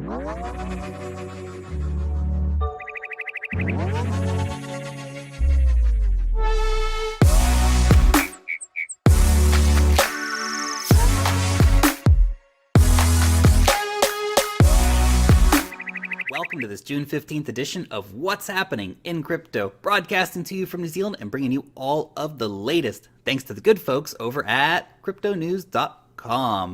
Welcome to this June 15th edition of What's Happening in Crypto, broadcasting to you from New Zealand and bringing you all of the latest, thanks to the good folks over at cryptonews.com.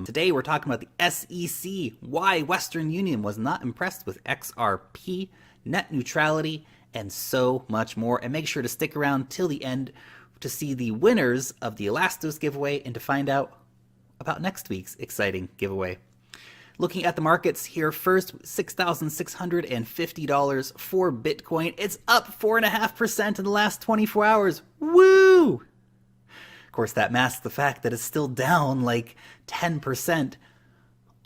Today we're talking about the SEC, why Western Union was not impressed with XRP, net neutrality, and so much more. And make sure to stick around till the end to see the winners of the Elastos giveaway and to find out about next week's exciting giveaway. Looking at the markets here first, $6,650 for Bitcoin. It's up 4.5% in the last 24 hours. Woo! Of course, that masks the fact that it's still down like 10%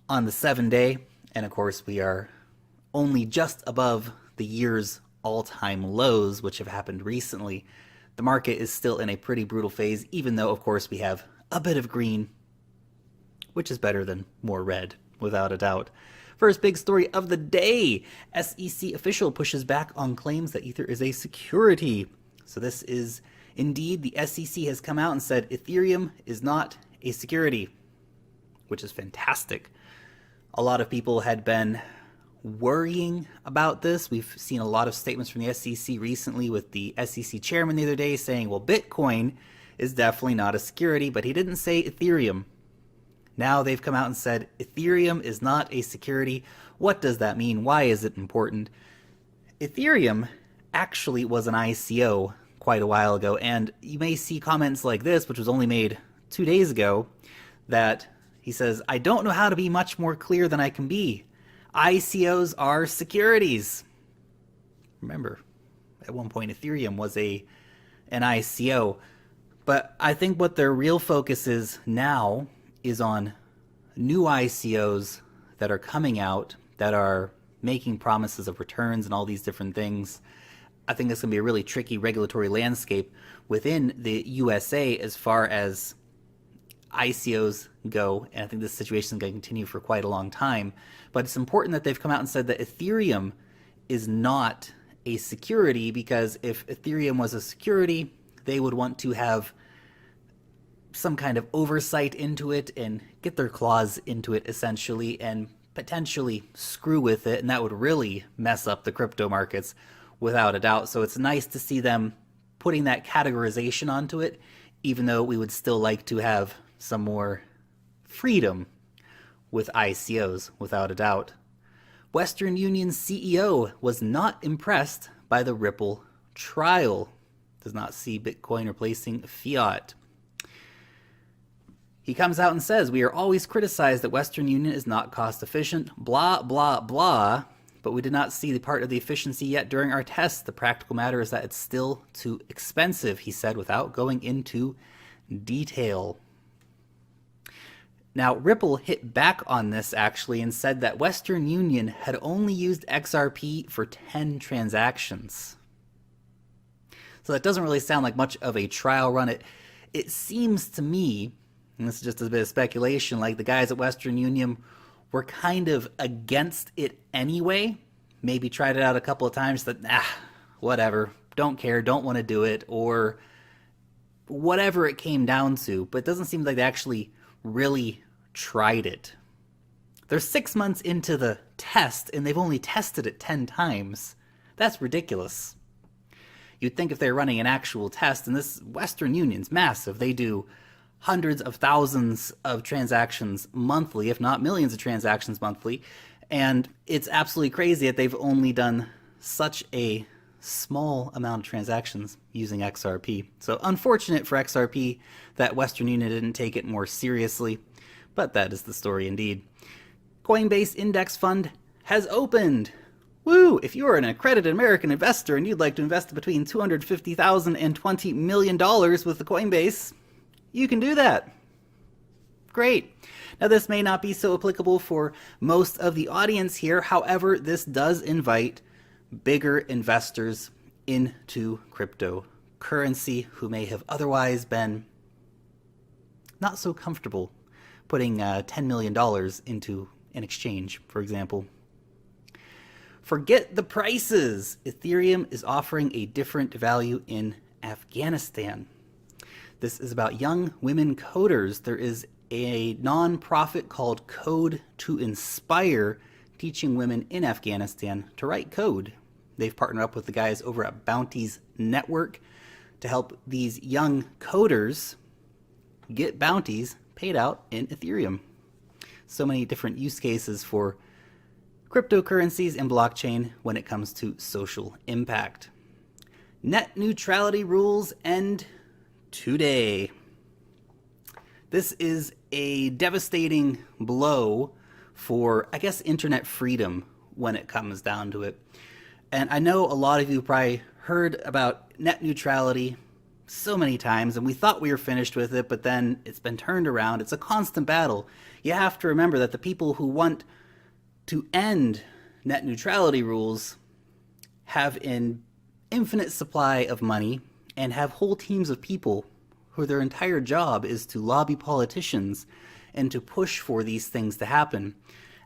on the 7-day. And of course, we are only just above the year's all-time lows, which have happened recently. The market is still in a pretty brutal phase, even though, of course, we have a bit of green, which is better than more red, without a doubt. First big story of the day. SEC official pushes back on claims that Ether is a security. So this is indeed, the SEC has come out and said Ethereum is not a security, which is fantastic. A lot of people had been worrying about this. We've seen a lot of statements from the SEC recently, with the SEC chairman the other day saying, well, Bitcoin is definitely not a security, but he didn't say Ethereum. Now they've come out and said Ethereum is not a security. What does that mean? Why is it important? Ethereum actually was an ICO quite a while ago, and you may see comments like this, which was only made 2 days ago, that he says, I don't know how to be much more clear than I can be. ICOs are securities. Remember, at one point Ethereum was an ICO, but I think what their real focus is now is on new ICOs that are coming out, that are making promises of returns and all these different things. I think it's going to be a really tricky regulatory landscape within the USA as far as ICOs go, and I think this situation is going to continue for quite a long time. But it's important that they've come out and said that Ethereum is not a security, because if Ethereum was a security, they would want to have some kind of oversight into it and get their claws into it, essentially, and potentially screw with it, and that would really mess up the crypto markets without a doubt. So it's nice to see them putting that categorization onto it, even though we would still like to have some more freedom with ICOs, without a doubt. Western Union's CEO was not impressed by the Ripple trial. Does not see Bitcoin replacing fiat. He comes out and says, we are always criticized that Western Union is not cost efficient, blah, blah, blah, but we did not see the part of the efficiency yet during our tests. The practical matter is that it's still too expensive, he said, without going into detail. Now, Ripple hit back on this, actually, and said that Western Union had only used XRP for 10 transactions. So that doesn't really sound like much of a trial run. It seems to me, and this is just a bit of speculation, like the guys at Western Union were kind of against it anyway. Maybe tried it out a couple of times, that, whatever, don't care, don't want to do it, or whatever it came down to. But it doesn't seem like they actually really tried it. They're 6 months into the test, and they've only tested it 10 times. That's ridiculous. You'd think if they're running an actual test, and this Western Union's massive, they do hundreds of thousands of transactions monthly, if not millions of transactions monthly, and it's absolutely crazy that they've only done such a small amount of transactions using XRP. So unfortunate for XRP that Western Union didn't take it more seriously, but that is the story indeed. Coinbase Index Fund has opened. Woo! If you are an accredited American investor and you'd like to invest between $250,000 and $20 million with the Coinbase, you can do that. Great. Now, this may not be so applicable for most of the audience here. However, this does invite bigger investors into cryptocurrency who may have otherwise been not so comfortable putting $10 million into an exchange, for example. Forget the prices. Ethereum is offering a different value in Afghanistan. This is about young women coders. There is a non-profit called Code to Inspire, teaching women in Afghanistan to write code. They've partnered up with the guys over at Bounties Network to help these young coders get bounties paid out in Ethereum. So many different use cases for cryptocurrencies and blockchain when it comes to social impact. Net neutrality rules end today. This is a devastating blow for, I guess, internet freedom when it comes down to it. And I know a lot of you probably heard about net neutrality so many times, and we thought we were finished with it, but then it's been turned around. It's a constant battle. You have to remember that the people who want to end net neutrality rules have an infinite supply of money and have whole teams of people who their entire job is to lobby politicians and to push for these things to happen.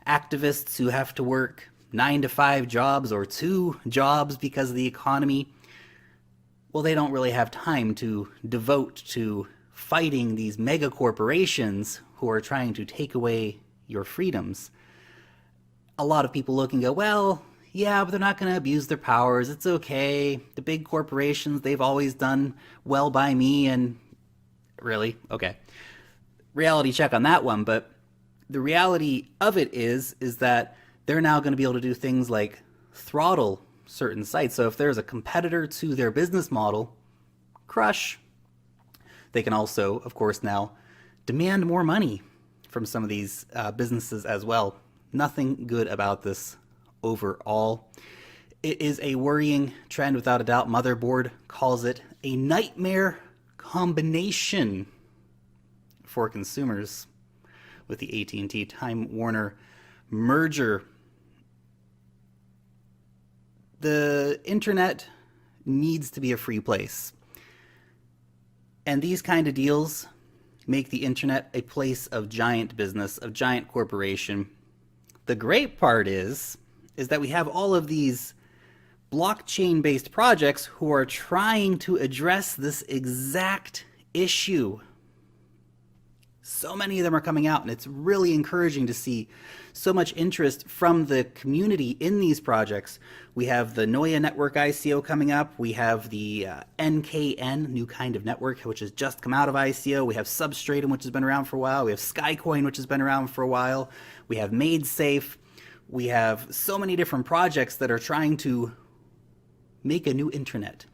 Activists who have to work 9-to-5 jobs or 2 jobs because of the economy, well, they don't really have time to devote to fighting these mega corporations who are trying to take away your freedoms. A lot of people look and go, well, yeah, but they're not going to abuse their powers. It's okay. The big corporations, they've always done well by me. And really? Okay. Reality check on that one. But the reality of it is that they're now going to be able to do things like throttle certain sites. So if there's a competitor to their business model, crush. They can also, of course, now demand more money from some of these businesses as well. Nothing good about this overall. It is a worrying trend without a doubt. Motherboard calls it a nightmare combination for consumers with the AT&T Time Warner merger. The internet needs to be a free place. And these kind of deals make the internet a place of giant business, of giant corporation. The great part is that we have all of these blockchain-based projects who are trying to address this exact issue. So many of them are coming out, and it's really encouraging to see so much interest from the community in these projects. We have the Noya Network ICO coming up. We have the NKN, new kind of network, which has just come out of ICO. We have Substratum, which has been around for a while. We have Skycoin, which has been around for a while. We have MadeSafe. We have so many different projects that are trying to make a new internet.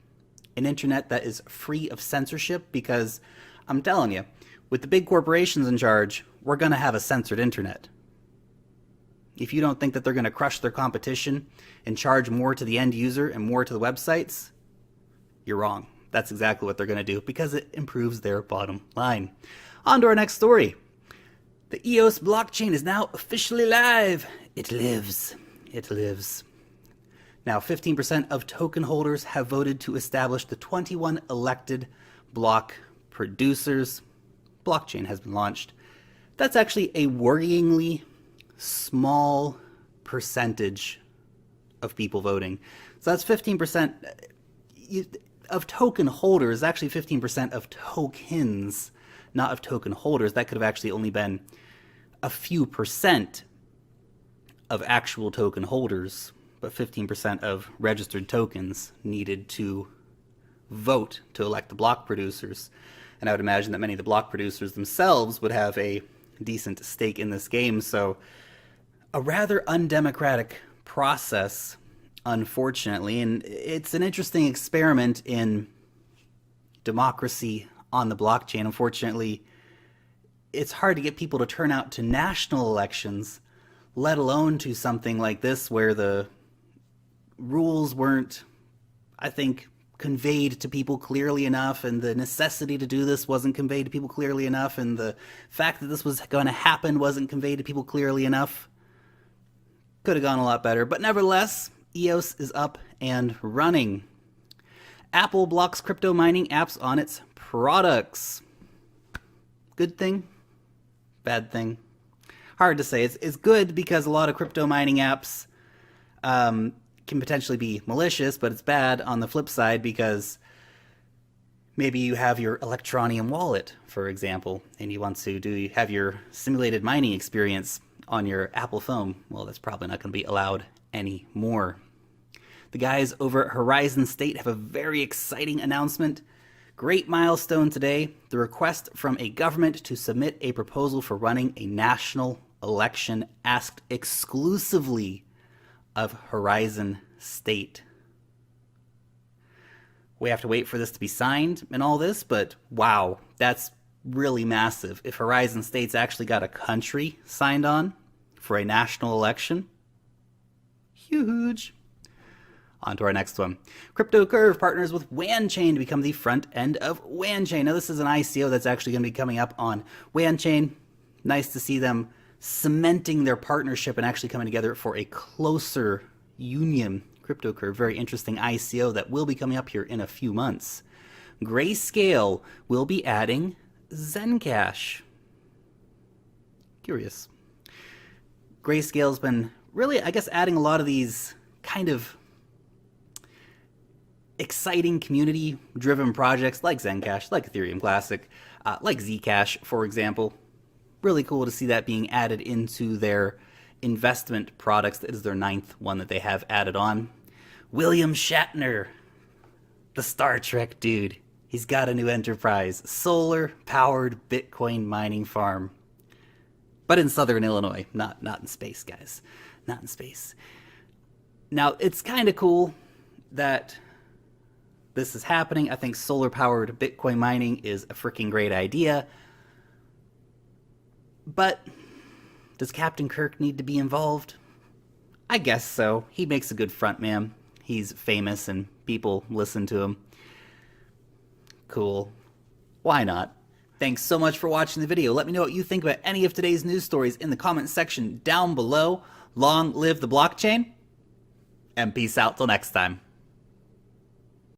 An internet that is free of censorship, because I'm telling you, with the big corporations in charge, we're going to have a censored internet. If you don't think that they're going to crush their competition and charge more to the end user and more to the websites, you're wrong. That's exactly what they're going to do, because it improves their bottom line. On to our next story. The EOS blockchain is now officially live. It lives. It lives. Now, 15% of token holders have voted to establish the 21 elected block producers. Blockchain has been launched. That's actually a worryingly small percentage of people voting. So that's 15% of token holders, actually 15% of tokens, not of token holders. That could have actually only been a few percent of actual token holders, but 15% of registered tokens needed to vote to elect the block producers. And I would imagine that many of the block producers themselves would have a decent stake in this game. So a rather undemocratic process, unfortunately. And it's an interesting experiment in democracy on the blockchain. Unfortunately, it's hard to get people to turn out to national elections, let alone to something like this where the rules weren't, I think, conveyed to people clearly enough, and the necessity to do this wasn't conveyed to people clearly enough, and the fact that this was going to happen wasn't conveyed to people clearly enough. Could have gone a lot better, but nevertheless, EOS is up and running. Apple blocks crypto mining apps on its products. Good thing? Bad thing? Hard to say. It's good because a lot of crypto mining apps can potentially be malicious, but it's bad on the flip side because maybe you have your Electronium wallet, for example, and you want to have your simulated mining experience on your Apple phone. Well, that's probably not going to be allowed anymore. The guys over at Horizon State have a very exciting announcement. Great milestone today, the request from a government to submit a proposal for running a national election asked exclusively of Horizon State. We have to wait for this to be signed and all this, but wow, that's really massive. If Horizon State's actually got a country signed on for a national election, huge. On to our next one. Crypto Curve partners with WanChain to become the front end of WanChain. Now, this is an ICO that's actually going to be coming up on WanChain. Nice to see them cementing their partnership and actually coming together for a closer union. Crypto Curve, very interesting ICO that will be coming up here in a few months. Grayscale will be adding Zencash. Curious. Grayscale's been really, I guess, adding a lot of these kind of exciting community-driven projects like Zencash, like Ethereum Classic, like Zcash, for example. Really cool to see that being added into their investment products. That is their 9th one that they have added on. William Shatner, the Star Trek dude. He's got a new enterprise, solar-powered Bitcoin mining farm. But in southern Illinois, not in space, guys. Not in space. Now, it's kind of cool that this is happening. I think solar-powered Bitcoin mining is a freaking great idea. But does Captain Kirk need to be involved? I guess so. He makes a good front man. He's famous and people listen to him. Cool. Why not? Thanks so much for watching the video. Let me know what you think about any of today's news stories in the comment section down below. Long live the blockchain, and peace out till next time.